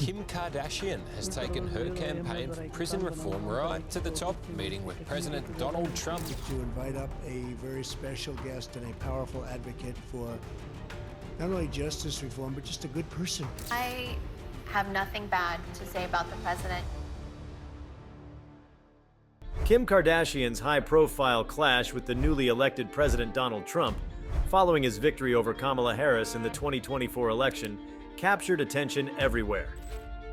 Kim Kardashian has taken her campaign for prison reform right to the top, meeting with President Donald Trump. To invite up a very special guest and a powerful advocate for not only justice reform, but just a good person. I have nothing bad to say about the president. Kim Kardashian's high-profile clash with the newly elected President Donald Trump, following his victory over Kamala Harris in the 2024 election, captured attention everywhere.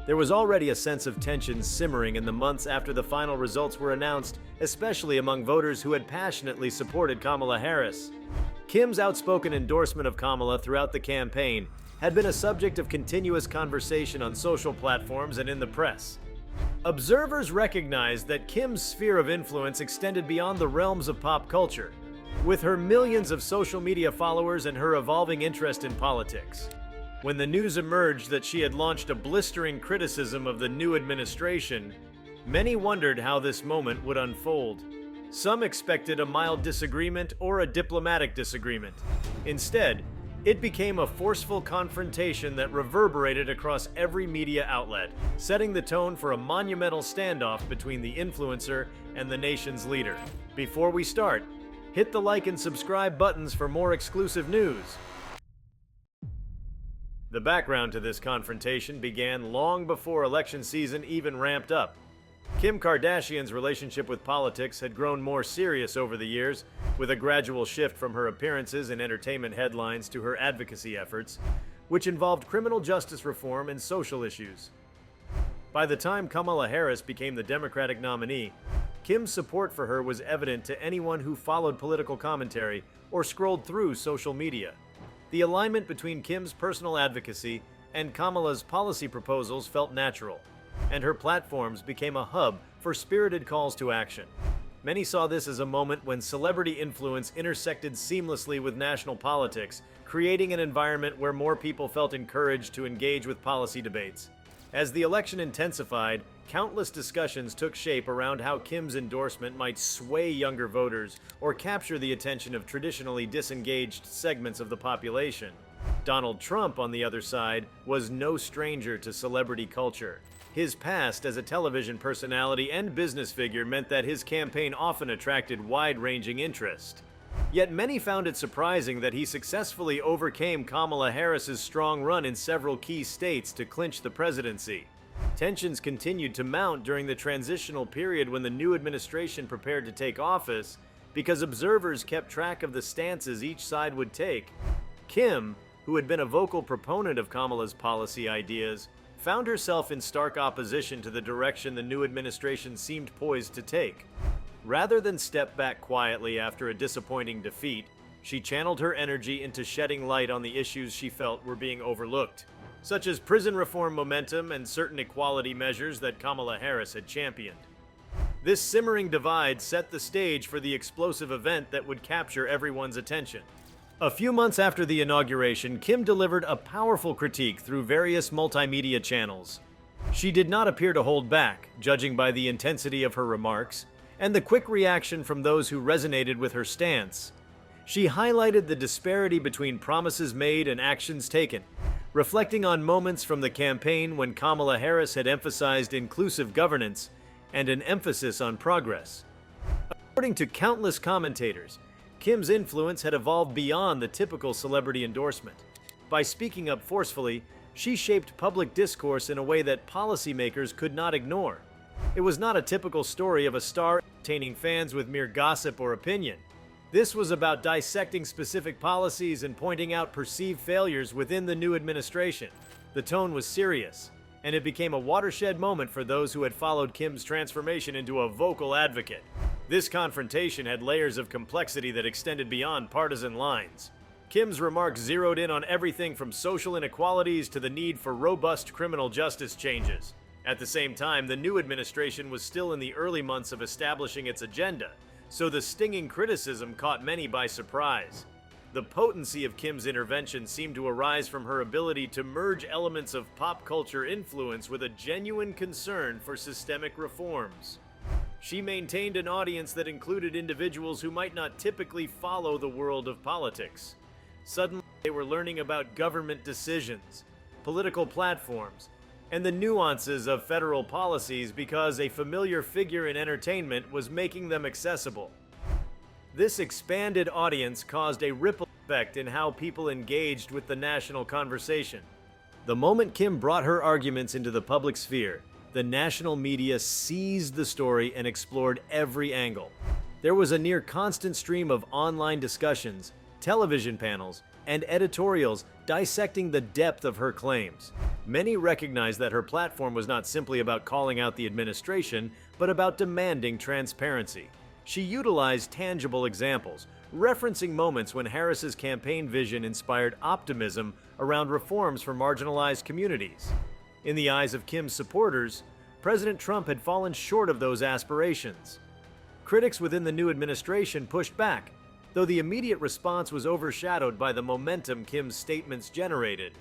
There was already a sense of tension simmering in the months after the final results were announced, especially among voters who had passionately supported Kamala Harris. Kim's outspoken endorsement of Kamala throughout the campaign had been a subject of continuous conversation on social platforms and in the press. Observers recognized that Kim's sphere of influence extended beyond the realms of pop culture, with her millions of social media followers and her evolving interest in politics. When the news emerged that she had launched a blistering criticism of the new administration, many wondered how this moment would unfold. Some expected a mild disagreement or a diplomatic disagreement. Instead, it became a forceful confrontation that reverberated across every media outlet, setting the tone for a monumental standoff between the influencer and the nation's leader. Before we start, hit the like and subscribe buttons for more exclusive news. The background to this confrontation began long before election season even ramped up. Kim Kardashian's relationship with politics had grown more serious over the years, with a gradual shift from her appearances in entertainment headlines to her advocacy efforts, which involved criminal justice reform and social issues. By the time Kamala Harris became the Democratic nominee, Kim's support for her was evident to anyone who followed political commentary or scrolled through social media. The alignment between Kim's personal advocacy and Kamala's policy proposals felt natural, and her platforms became a hub for spirited calls to action. Many saw this as a moment when celebrity influence intersected seamlessly with national politics, creating an environment where more people felt encouraged to engage with policy debates. As the election intensified, countless discussions took shape around how Kim's endorsement might sway younger voters or capture the attention of traditionally disengaged segments of the population. Donald Trump, on the other side, was no stranger to celebrity culture. His past as a television personality and business figure meant that his campaign often attracted wide-ranging interest. Yet many found it surprising that he successfully overcame Kamala Harris's strong run in several key states to clinch the presidency. Tensions continued to mount during the transitional period when the new administration prepared to take office, because observers kept track of the stances each side would take. Kim, who had been a vocal proponent of Kamala's policy ideas, found herself in stark opposition to the direction the new administration seemed poised to take. Rather than step back quietly after a disappointing defeat, she channeled her energy into shedding light on the issues she felt were being overlooked, such as prison reform momentum and certain equality measures that Kamala Harris had championed. This simmering divide set the stage for the explosive event that would capture everyone's attention. A few months after the inauguration, Kim delivered a powerful critique through various multimedia channels. She did not appear to hold back, judging by the intensity of her remarks and the quick reaction from those who resonated with her stance. She highlighted the disparity between promises made and actions taken, reflecting on moments from the campaign when Kamala Harris had emphasized inclusive governance and an emphasis on progress. According to countless commentators, Kim's influence had evolved beyond the typical celebrity endorsement. By speaking up forcefully, she shaped public discourse in a way that policymakers could not ignore. It was not a typical story of a star entertaining fans with mere gossip or opinion. This was about dissecting specific policies and pointing out perceived failures within the new administration. The tone was serious, and it became a watershed moment for those who had followed Kim's transformation into a vocal advocate. This confrontation had layers of complexity that extended beyond partisan lines. Kim's remarks zeroed in on everything from social inequalities to the need for robust criminal justice changes. At the same time, the new administration was still in the early months of establishing its agenda, so the stinging criticism caught many by surprise. The potency of Kim's intervention seemed to arise from her ability to merge elements of pop culture influence with a genuine concern for systemic reforms. She maintained an audience that included individuals who might not typically follow the world of politics. Suddenly, they were learning about government decisions, political platforms, and the nuances of federal policies because a familiar figure in entertainment was making them accessible. This expanded audience caused a ripple effect in how people engaged with the national conversation. The moment Kim brought her arguments into the public sphere, the national media seized the story and explored every angle. There was a near constant stream of online discussions, television panels, and editorials dissecting the depth of her claims. Many recognized that her platform was not simply about calling out the administration, but about demanding transparency. She utilized tangible examples, referencing moments when Harris's campaign vision inspired optimism around reforms for marginalized communities. In the eyes of Kim's supporters, President Trump had fallen short of those aspirations. Critics within the new administration pushed back, though the immediate response was overshadowed by the momentum Kim's statements generated.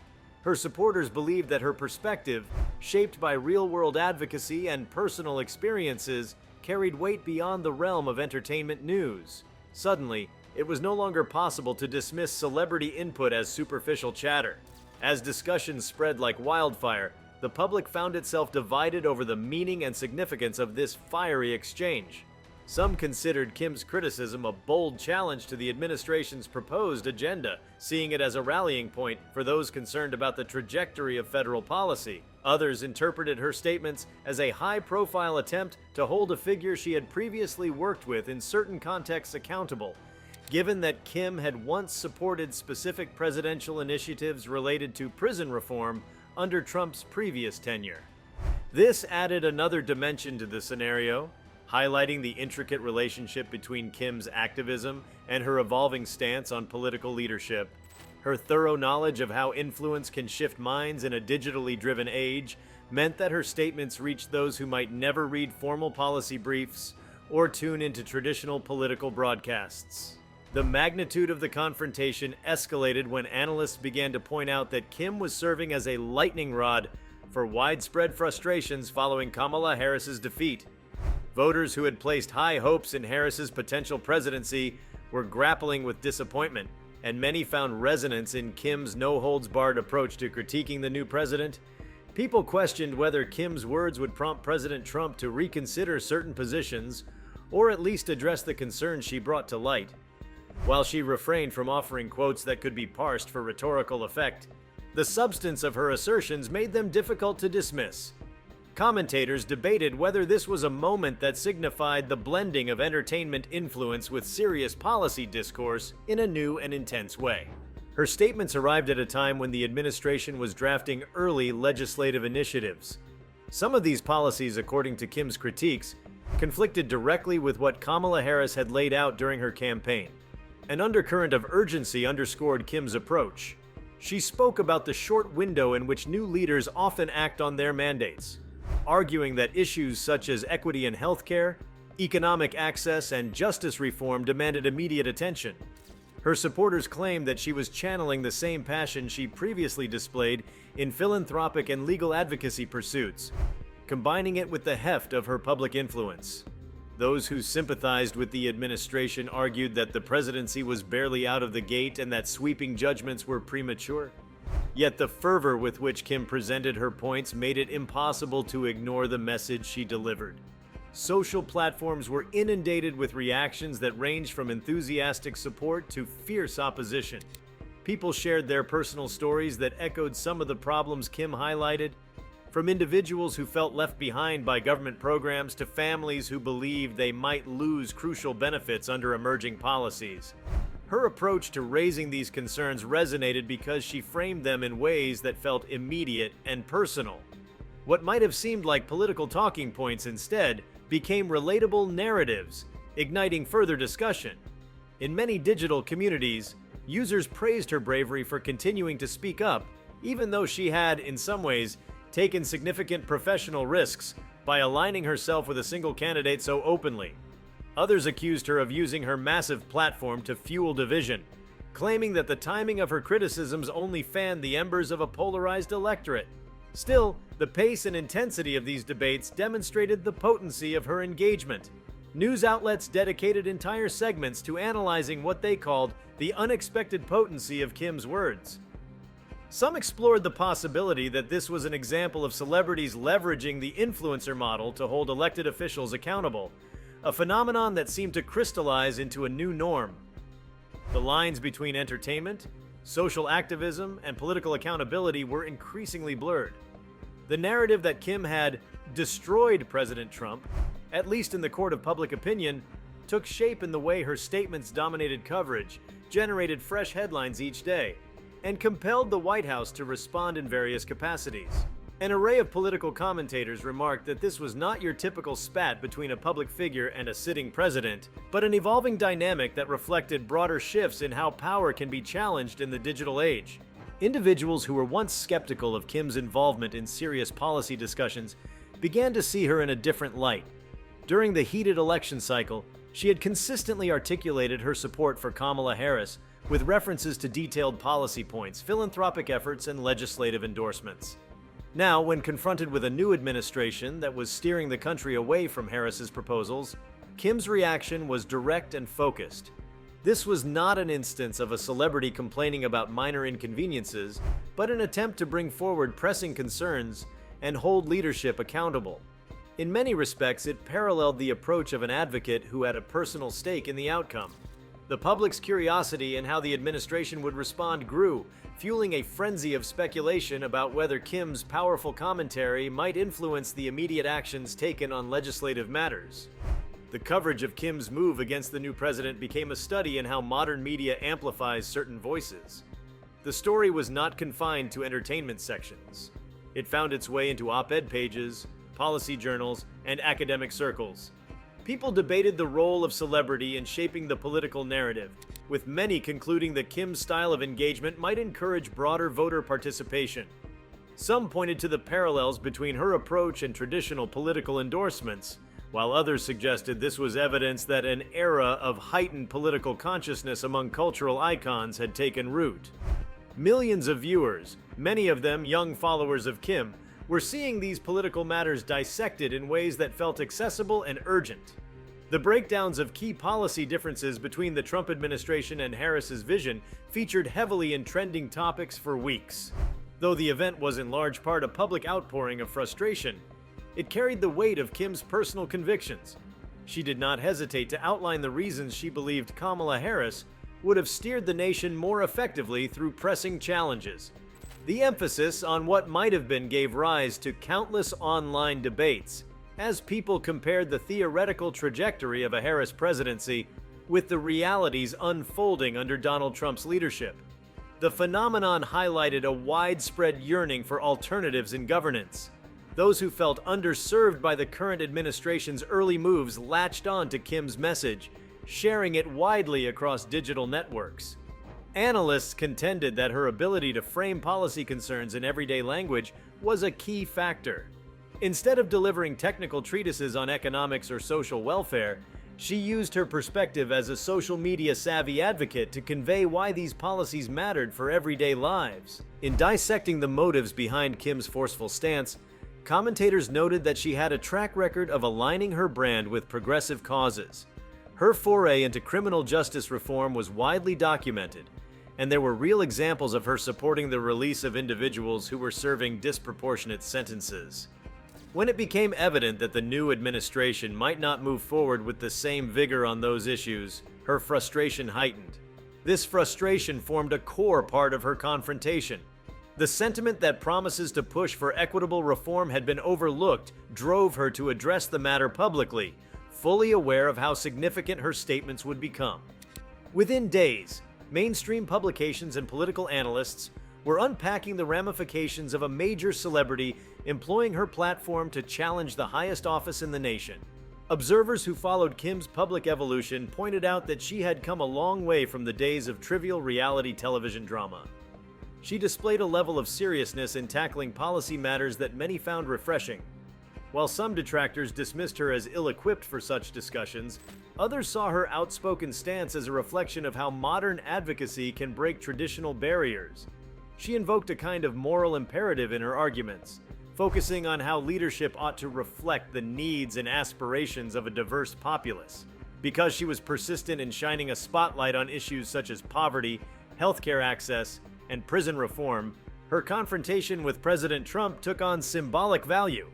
Her supporters believed that her perspective, shaped by real-world advocacy and personal experiences, carried weight beyond the realm of entertainment news. Suddenly, it was no longer possible to dismiss celebrity input as superficial chatter. As discussions spread like wildfire, the public found itself divided over the meaning and significance of this fiery exchange. Some considered Kim's criticism a bold challenge to the administration's proposed agenda, seeing it as a rallying point for those concerned about the trajectory of federal policy. Others interpreted her statements as a high-profile attempt to hold a figure she had previously worked with in certain contexts accountable, given that Kim had once supported specific presidential initiatives related to prison reform under Trump's previous tenure. This added another dimension to the scenario, highlighting the intricate relationship between Kim's activism and her evolving stance on political leadership. Her thorough knowledge of how influence can shift minds in a digitally driven age meant that her statements reached those who might never read formal policy briefs or tune into traditional political broadcasts. The magnitude of the confrontation escalated when analysts began to point out that Kim was serving as a lightning rod for widespread frustrations following Kamala Harris's defeat. Voters who had placed high hopes in Harris's potential presidency were grappling with disappointment, and many found resonance in Kim's no-holds-barred approach to critiquing the new president. People questioned whether Kim's words would prompt President Trump to reconsider certain positions, or at least address the concerns she brought to light. While she refrained from offering quotes that could be parsed for rhetorical effect, the substance of her assertions made them difficult to dismiss. Commentators debated whether this was a moment that signified the blending of entertainment influence with serious policy discourse in a new and intense way. Her statements arrived at a time when the administration was drafting early legislative initiatives. Some of these policies, according to Kim's critiques, conflicted directly with what Kamala Harris had laid out during her campaign. An undercurrent of urgency underscored Kim's approach. She spoke about the short window in which new leaders often act on their mandates, arguing that issues such as equity in healthcare, economic access, and justice reform demanded immediate attention. Her supporters claimed that she was channeling the same passion she previously displayed in philanthropic and legal advocacy pursuits, combining it with the heft of her public influence. Those who sympathized with the administration argued that the presidency was barely out of the gate and that sweeping judgments were premature. Yet the fervor with which Kim presented her points made it impossible to ignore the message she delivered. Social platforms were inundated with reactions that ranged from enthusiastic support to fierce opposition. People shared their personal stories that echoed some of the problems Kim highlighted, from individuals who felt left behind by government programs to families who believed they might lose crucial benefits under emerging policies. Her approach to raising these concerns resonated because she framed them in ways that felt immediate and personal. What might have seemed like political talking points instead became relatable narratives, igniting further discussion. In many digital communities, users praised her bravery for continuing to speak up, even though she had, in some ways, taken significant professional risks by aligning herself with a single candidate so openly. Others accused her of using her massive platform to fuel division, claiming that the timing of her criticisms only fanned the embers of a polarized electorate. Still, the pace and intensity of these debates demonstrated the potency of her engagement. News outlets dedicated entire segments to analyzing what they called the unexpected potency of Kim's words. Some explored the possibility that this was an example of celebrities leveraging the influencer model to hold elected officials accountable, a phenomenon that seemed to crystallize into a new norm. The lines between entertainment, social activism, and political accountability were increasingly blurred. The narrative that Kim had destroyed President Trump, at least in the court of public opinion, took shape in the way her statements dominated coverage, generated fresh headlines each day, and compelled the White House to respond in various capacities. An array of political commentators remarked that this was not your typical spat between a public figure and a sitting president, but an evolving dynamic that reflected broader shifts in how power can be challenged in the digital age. Individuals who were once skeptical of Kim's involvement in serious policy discussions began to see her in a different light. During the heated election cycle, she had consistently articulated her support for Kamala Harris, with references to detailed policy points, philanthropic efforts, and legislative endorsements. Now, when confronted with a new administration that was steering the country away from Harris's proposals, Kim's reaction was direct and focused. This was not an instance of a celebrity complaining about minor inconveniences, but an attempt to bring forward pressing concerns and hold leadership accountable. In many respects, it paralleled the approach of an advocate who had a personal stake in the outcome. The public's curiosity in how the administration would respond grew, fueling a frenzy of speculation about whether Kim's powerful commentary might influence the immediate actions taken on legislative matters. The coverage of Kim's move against the new president became a study in how modern media amplifies certain voices. The story was not confined to entertainment sections. It found its way into op-ed pages, policy journals, and academic circles. People debated the role of celebrity in shaping the political narrative, with many concluding that Kim's style of engagement might encourage broader voter participation. Some pointed to the parallels between her approach and traditional political endorsements, while others suggested this was evidence that an era of heightened political consciousness among cultural icons had taken root. Millions of viewers, many of them young followers of Kim, were seeing these political matters dissected in ways that felt accessible and urgent. The breakdowns of key policy differences between the Trump administration and Harris's vision featured heavily in trending topics for weeks. Though the event was in large part a public outpouring of frustration, it carried the weight of Kim's personal convictions. She did not hesitate to outline the reasons she believed Kamala Harris would have steered the nation more effectively through pressing challenges. The emphasis on what might have been gave rise to countless online debates as people compared the theoretical trajectory of a Harris presidency with the realities unfolding under Donald Trump's leadership. The phenomenon highlighted a widespread yearning for alternatives in governance. Those who felt underserved by the current administration's early moves latched on to Kim's message, sharing it widely across digital networks. Analysts contended that her ability to frame policy concerns in everyday language was a key factor. Instead of delivering technical treatises on economics or social welfare, she used her perspective as a social media savvy advocate to convey why these policies mattered for everyday lives. In dissecting the motives behind Kim's forceful stance, commentators noted that she had a track record of aligning her brand with progressive causes. Her foray into criminal justice reform was widely documented, and there were real examples of her supporting the release of individuals who were serving disproportionate sentences. When it became evident that the new administration might not move forward with the same vigor on those issues, her frustration heightened. This frustration formed a core part of her confrontation. The sentiment that promises to push for equitable reform had been overlooked drove her to address the matter publicly, fully aware of how significant her statements would become. Within days, mainstream publications and political analysts were unpacking the ramifications of a major celebrity employing her platform to challenge the highest office in the nation. Observers who followed Kim's public evolution pointed out that she had come a long way from the days of trivial reality television drama. She displayed a level of seriousness in tackling policy matters that many found refreshing. While some detractors dismissed her as ill-equipped for such discussions, others saw her outspoken stance as a reflection of how modern advocacy can break traditional barriers. She invoked a kind of moral imperative in her arguments, focusing on how leadership ought to reflect the needs and aspirations of a diverse populace. Because she was persistent in shining a spotlight on issues such as poverty, healthcare access, and prison reform, her confrontation with President Trump took on symbolic value.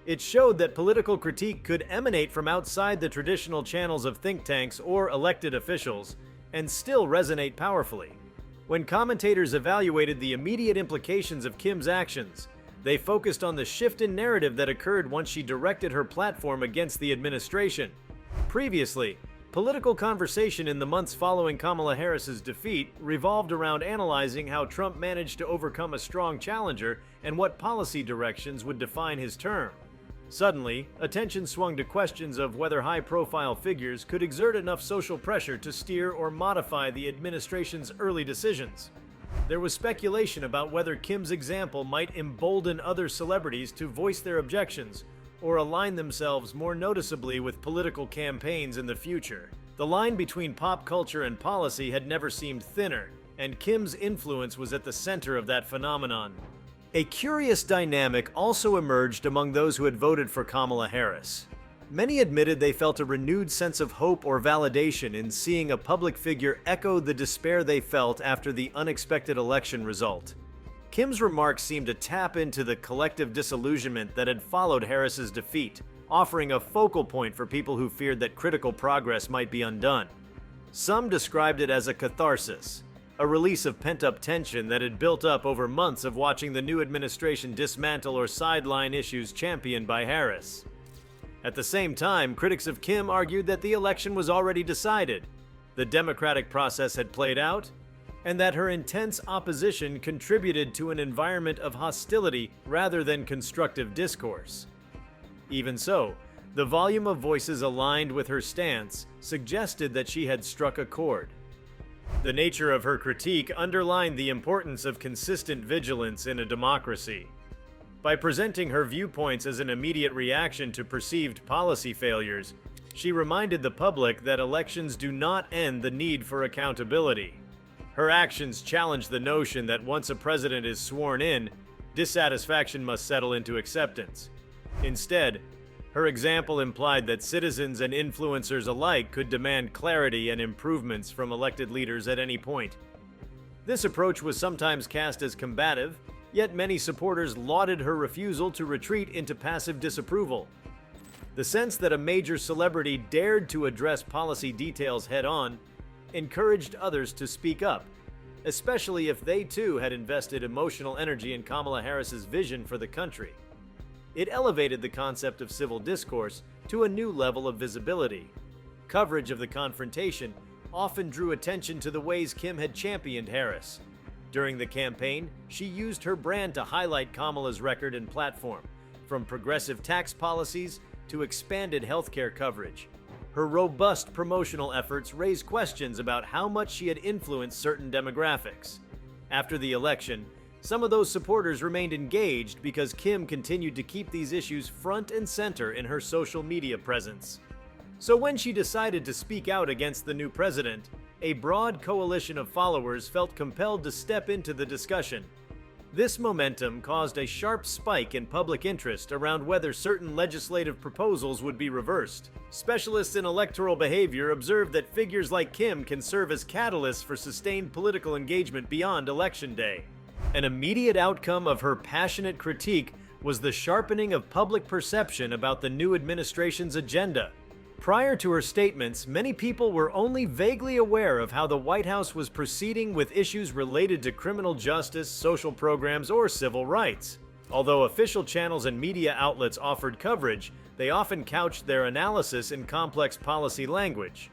It showed that political critique could emanate from outside the traditional channels of think tanks or elected officials and still resonate powerfully. When commentators evaluated the immediate implications of Kim's actions, they focused on the shift in narrative that occurred once she directed her platform against the administration. Previously, political conversation in the months following Kamala Harris's defeat revolved around analyzing how Trump managed to overcome a strong challenger and what policy directions would define his term. Suddenly, attention swung to questions of whether high-profile figures could exert enough social pressure to steer or modify the administration's early decisions. There was speculation about whether Kim's example might embolden other celebrities to voice their objections or align themselves more noticeably with political campaigns in the future. The line between pop culture and policy had never seemed thinner, and Kim's influence was at the center of that phenomenon. A curious dynamic also emerged among those who had voted for Kamala Harris. Many admitted they felt a renewed sense of hope or validation in seeing a public figure echo the despair they felt after the unexpected election result. Kim's remarks seemed to tap into the collective disillusionment that had followed Harris's defeat, offering a focal point for people who feared that critical progress might be undone. Some described it as a catharsis, a release of pent-up tension that had built up over months of watching the new administration dismantle or sideline issues championed by Harris. At the same time, critics of Kim argued that the election was already decided, the democratic process had played out, and that her intense opposition contributed to an environment of hostility rather than constructive discourse. Even so, the volume of voices aligned with her stance suggested that she had struck a chord. The nature of her critique underlined the importance of consistent vigilance in a democracy. By presenting her viewpoints as an immediate reaction to perceived policy failures, she reminded the public that elections do not end the need for accountability. Her actions challenged the notion that once a president is sworn in, dissatisfaction must settle into acceptance. Instead, her example implied that citizens and influencers alike could demand clarity and improvements from elected leaders at any point. This approach was sometimes cast as combative, yet many supporters lauded her refusal to retreat into passive disapproval. The sense that a major celebrity dared to address policy details head-on encouraged others to speak up, especially if they too had invested emotional energy in Kamala Harris's vision for the country. It elevated the concept of civil discourse to a new level of visibility. Coverage of the confrontation often drew attention to the ways Kim had championed Harris. During the campaign, she used her brand to highlight Kamala's record and platform, from progressive tax policies to expanded healthcare coverage. Her robust promotional efforts raised questions about how much she had influenced certain demographics. After the election, some of those supporters remained engaged because Kim continued to keep these issues front and center in her social media presence. So when she decided to speak out against the new president, a broad coalition of followers felt compelled to step into the discussion. This momentum caused a sharp spike in public interest around whether certain legislative proposals would be reversed. Specialists in electoral behavior observed that figures like Kim can serve as catalysts for sustained political engagement beyond Election Day. An immediate outcome of her passionate critique was the sharpening of public perception about the new administration's agenda. Prior to her statements, many people were only vaguely aware of how the White House was proceeding with issues related to criminal justice, social programs, or civil rights. Although official channels and media outlets offered coverage, they often couched their analysis in complex policy language.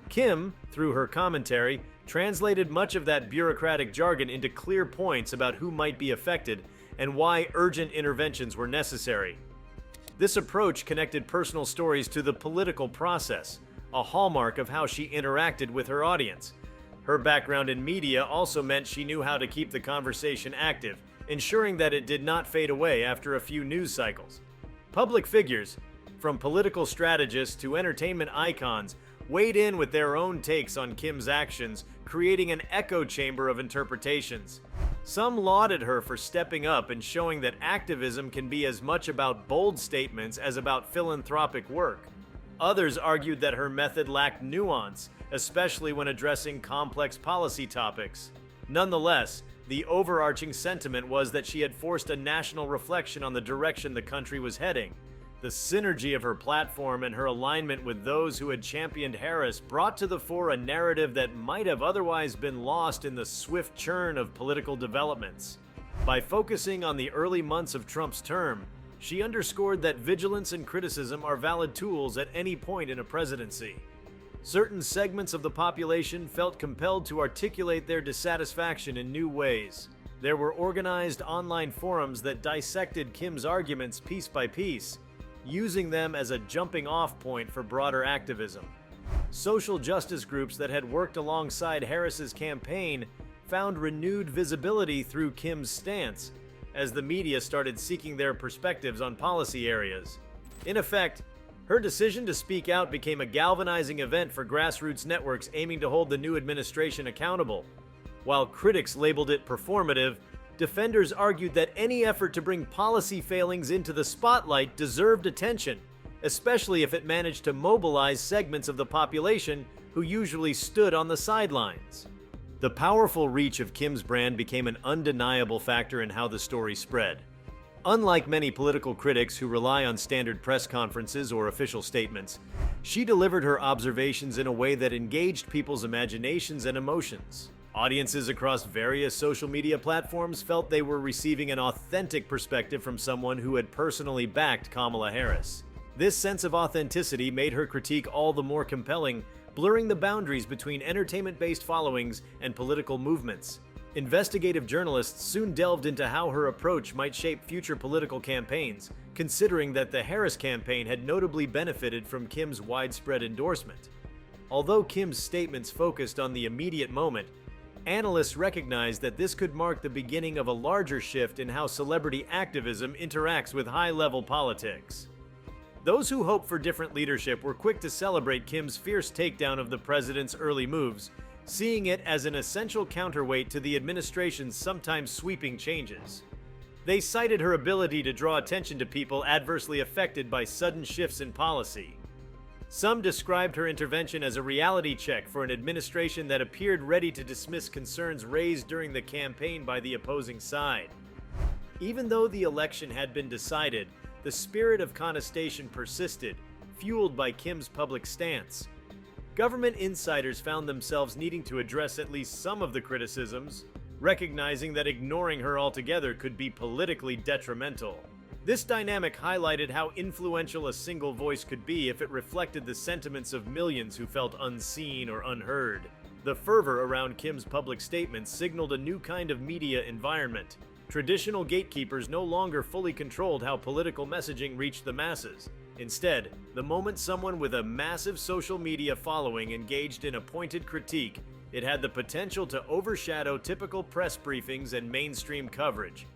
Kim, through her commentary, translated much of that bureaucratic jargon into clear points about who might be affected and why urgent interventions were necessary. This approach connected personal stories to the political process, a hallmark of how she interacted with her audience. Her background in media also meant she knew how to keep the conversation active, ensuring that it did not fade away after a few news cycles. Public figures, from political strategists to entertainment icons, weighed in with their own takes on Kim's actions, creating an echo chamber of interpretations. Some lauded her for stepping up and showing that activism can be as much about bold statements as about philanthropic work. Others argued that her method lacked nuance, especially when addressing complex policy topics. Nonetheless, The overarching sentiment was that she had forced a national reflection on the direction the country was heading. The synergy of her platform and her alignment with those who had championed Harris brought to the fore a narrative that might have otherwise been lost in the swift churn of political developments. By focusing on the early months of Trump's term, she underscored that vigilance and criticism are valid tools at any point in a presidency. Certain segments of the population felt compelled to articulate their dissatisfaction in new ways. There were organized online forums that dissected Kim's arguments piece by piece, using them as a jumping-off point for broader activism. Social justice groups that had worked alongside Harris's campaign found renewed visibility through Kim's stance, as the media started seeking their perspectives on policy areas. In effect, her decision to speak out became a galvanizing event for grassroots networks aiming to hold the new administration accountable. While critics labeled it performative, defenders argued that any effort to bring policy failings into the spotlight deserved attention, especially if it managed to mobilize segments of the population who usually stood on the sidelines. The powerful reach of Kim's brand became an undeniable factor in how the story spread. Unlike many political critics who rely on standard press conferences or official statements, she delivered her observations in a way that engaged people's imaginations and emotions. Audiences across various social media platforms felt they were receiving an authentic perspective from someone who had personally backed Kamala Harris. This sense of authenticity made her critique all the more compelling, blurring the boundaries between entertainment-based followings and political movements. Investigative journalists soon delved into how her approach might shape future political campaigns, considering that the Harris campaign had notably benefited from Kim's widespread endorsement. Although Kim's statements focused on the immediate moment, analysts recognized that this could mark the beginning of a larger shift in how celebrity activism interacts with high-level politics. Those who hoped for different leadership were quick to celebrate Kim's fierce takedown of the president's early moves, seeing it as an essential counterweight to the administration's sometimes sweeping changes. They cited her ability to draw attention to people adversely affected by sudden shifts in policy. Some described her intervention as a reality check for an administration that appeared ready to dismiss concerns raised during the campaign by the opposing side. Even though the election had been decided, the spirit of contestation persisted, fueled by Kim's public stance. Government insiders found themselves needing to address at least some of the criticisms, recognizing that ignoring her altogether could be politically detrimental. This dynamic highlighted how influential a single voice could be if it reflected the sentiments of millions who felt unseen or unheard. The fervor around Kim's public statements signaled a new kind of media environment. Traditional gatekeepers no longer fully controlled how political messaging reached the masses. Instead, the moment someone with a massive social media following engaged in a pointed critique, it had the potential to overshadow typical press briefings and mainstream coverage.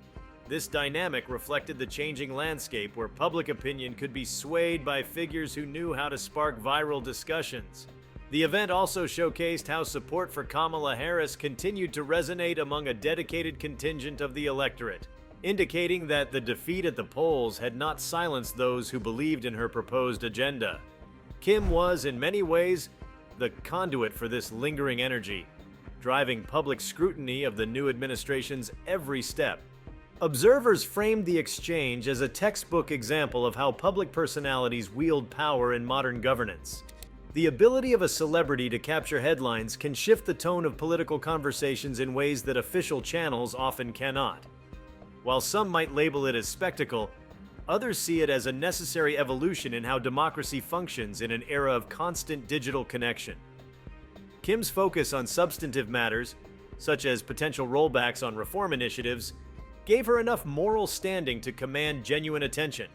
This dynamic reflected the changing landscape where public opinion could be swayed by figures who knew how to spark viral discussions. The event also showcased how support for Kamala Harris continued to resonate among a dedicated contingent of the electorate, indicating that the defeat at the polls had not silenced those who believed in her proposed agenda. Kim was, in many ways, the conduit for this lingering energy, driving public scrutiny of the new administration's every step. Observers framed the exchange as a textbook example of how public personalities wield power in modern governance. The ability of a celebrity to capture headlines can shift the tone of political conversations in ways that official channels often cannot. While some might label it as spectacle, others see it as a necessary evolution in how democracy functions in an era of constant digital connection. Kim's focus on substantive matters, such as potential rollbacks on reform initiatives, gave her enough moral standing to command genuine attention.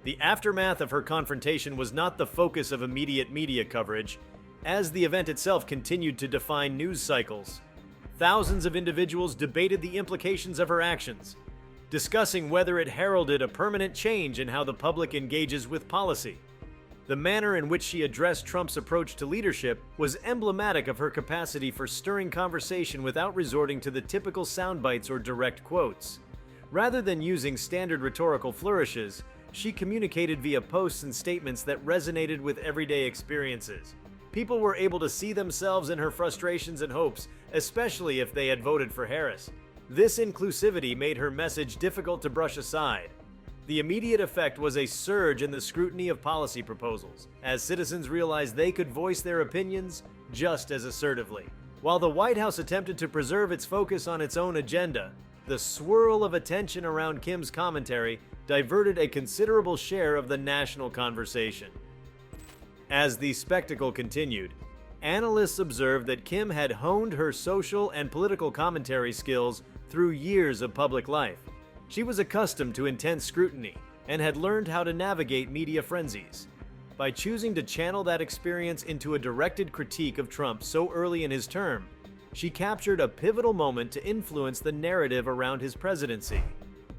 The aftermath of her confrontation was not the focus of immediate media coverage, as the event itself continued to define news cycles. Thousands of individuals debated the implications of her actions, discussing whether it heralded a permanent change in how the public engages with policy. The manner in which she addressed Trump's approach to leadership was emblematic of her capacity for stirring conversation without resorting to the typical soundbites or direct quotes. Rather than using standard rhetorical flourishes, she communicated via posts and statements that resonated with everyday experiences. People were able to see themselves in her frustrations and hopes, especially if they had voted for Harris. This inclusivity made her message difficult to brush aside. The immediate effect was a surge in the scrutiny of policy proposals, as citizens realized they could voice their opinions just as assertively. While the White House attempted to preserve its focus on its own agenda, the swirl of attention around Kim's commentary diverted a considerable share of the national conversation. As the spectacle continued, analysts observed that Kim had honed her social and political commentary skills through years of public life. She was accustomed to intense scrutiny and had learned how to navigate media frenzies. By choosing to channel that experience into a directed critique of Trump so early in his term, she captured a pivotal moment to influence the narrative around his presidency.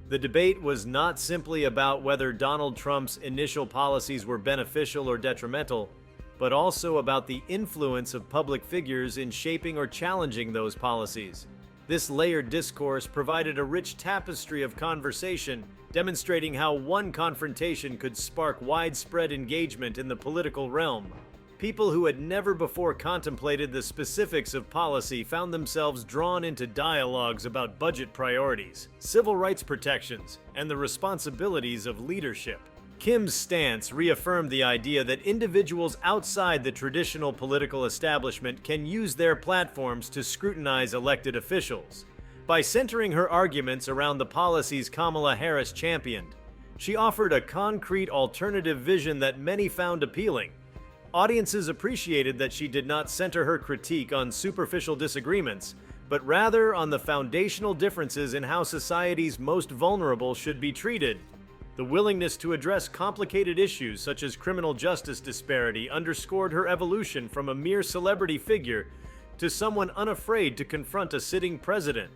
The debate was not simply about whether Donald Trump's initial policies were beneficial or detrimental, but also about the influence of public figures in shaping or challenging those policies. This layered discourse provided a rich tapestry of conversation, demonstrating how one confrontation could spark widespread engagement in the political realm. People who had never before contemplated the specifics of policy found themselves drawn into dialogues about budget priorities, civil rights protections, and the responsibilities of leadership. Kim's stance reaffirmed the idea that individuals outside the traditional political establishment can use their platforms to scrutinize elected officials. By centering her arguments around the policies Kamala Harris championed, she offered a concrete alternative vision that many found appealing. Audiences appreciated that she did not center her critique on superficial disagreements, but rather on the foundational differences in how society's most vulnerable should be treated. The willingness to address complicated issues such as criminal justice disparity underscored her evolution from a mere celebrity figure to someone unafraid to confront a sitting president.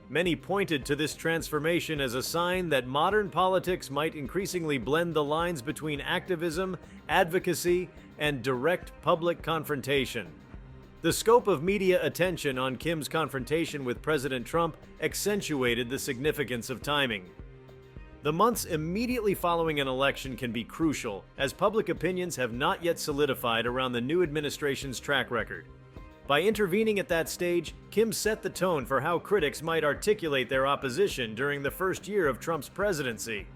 Many pointed to this transformation as a sign that modern politics might increasingly blend the lines between activism, advocacy, and direct public confrontation. The scope of media attention on Kim's confrontation with President Trump accentuated the significance of timing. The months immediately following an election can be crucial, as public opinions have not yet solidified around the new administration's track record. By intervening at that stage, Kim set the tone for how critics might articulate their opposition during the first year of Trump's presidency.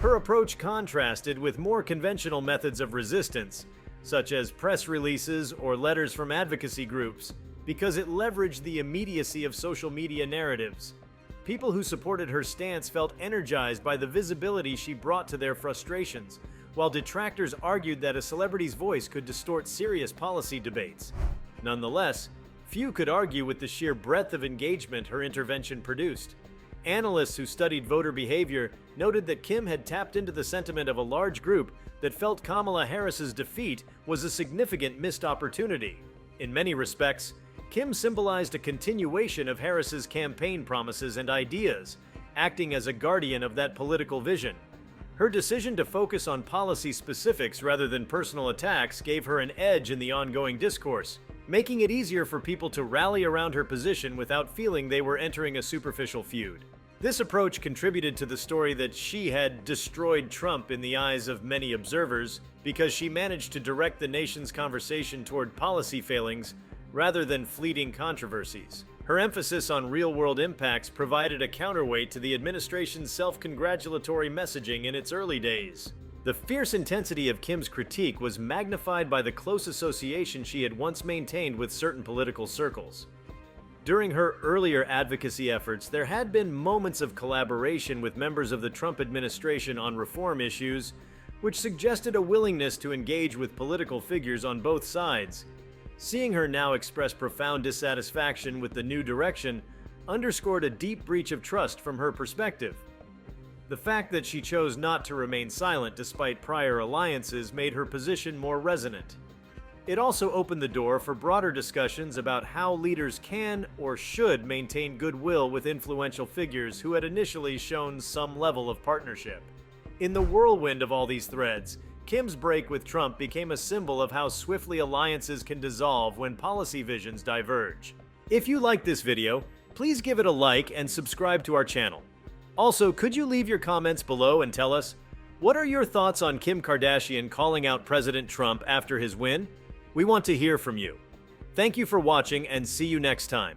Her approach contrasted with more conventional methods of resistance, such as press releases or letters from advocacy groups, because it leveraged the immediacy of social media narratives. People who supported her stance felt energized by the visibility she brought to their frustrations, while detractors argued that a celebrity's voice could distort serious policy debates. Nonetheless, few could argue with the sheer breadth of engagement her intervention produced. Analysts who studied voter behavior noted that Kim had tapped into the sentiment of a large group that felt Kamala Harris's defeat was a significant missed opportunity. In many respects, Kim symbolized a continuation of Harris's campaign promises and ideas, acting as a guardian of that political vision. Her decision to focus on policy specifics rather than personal attacks gave her an edge in the ongoing discourse, making it easier for people to rally around her position without feeling they were entering a superficial feud. This approach contributed to the story that she had destroyed Trump in the eyes of many observers because she managed to direct the nation's conversation toward policy failings rather than fleeting controversies. Her emphasis on real-world impacts provided a counterweight to the administration's self-congratulatory messaging in its early days. The fierce intensity of Kim's critique was magnified by the close association she had once maintained with certain political circles. During her earlier advocacy efforts, there had been moments of collaboration with members of the Trump administration on reform issues, which suggested a willingness to engage with political figures on both sides. Seeing her now express profound dissatisfaction with the new direction underscored a deep breach of trust from her perspective. The fact that she chose not to remain silent despite prior alliances made her position more resonant. It also opened the door for broader discussions about how leaders can or should maintain goodwill with influential figures who had initially shown some level of partnership. In the whirlwind of all these threads, Kim's break with Trump became a symbol of how swiftly alliances can dissolve when policy visions diverge. If you liked this video, please give it a like and subscribe to our channel. Also, could you leave your comments below and tell us, what are your thoughts on Kim Kardashian calling out President Trump after his win? We want to hear from you. Thank you for watching and see you next time.